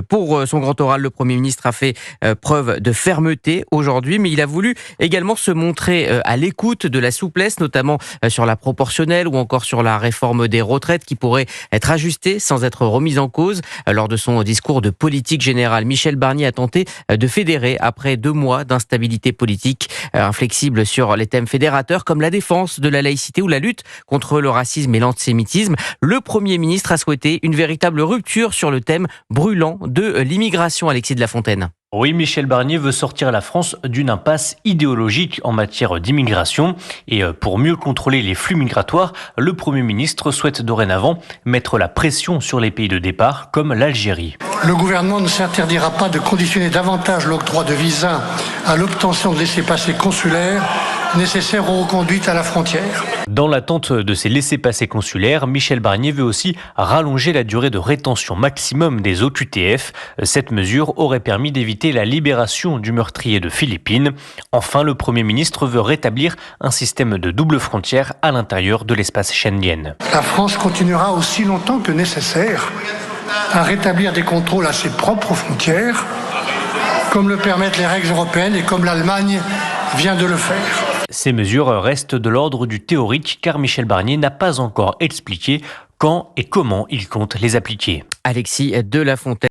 Pour son grand oral, le Premier ministre a fait preuve de fermeté aujourd'hui, mais il a voulu également se montrer à l'écoute de la souplesse, notamment sur la proportionnelle ou encore sur la réforme des retraites qui pourrait être ajustée sans être remise en cause. Lors de son discours de politique générale, Michel Barnier a tenté de fédérer après 2 mois d'instabilité politique, inflexible sur les thèmes fédérateurs comme la défense de la laïcité ou la lutte contre le racisme et l'antisémitisme. Le Premier ministre a souhaité une véritable rupture sur le thème brûlant de l'immigration. Alexis de la Fontaine. Oui, Michel Barnier veut sortir la France d'une impasse idéologique en matière d'immigration. Et pour mieux contrôler les flux migratoires, le Premier ministre souhaite dorénavant mettre la pression sur les pays de départ, comme l'Algérie. Le gouvernement ne s'interdira pas de conditionner davantage l'octroi de visas à l'obtention de laissez-passer consulaires nécessaires aux reconduites à la frontière. Dans l'attente de ces laissez-passer consulaires, Michel Barnier veut aussi rallonger la durée de rétention maximum des OQTF. Cette mesure aurait permis d'éviter la libération du meurtrier de Philippines. Enfin, le Premier ministre veut rétablir un système de double frontière à l'intérieur de l'espace Schengen. La France continuera aussi longtemps que nécessaire à rétablir des contrôles à ses propres frontières, comme le permettent les règles européennes et comme l'Allemagne vient de le faire. Ces mesures restent de l'ordre du théorique car Michel Barnier n'a pas encore expliqué quand et comment il compte les appliquer. Alexis de la Fontaine.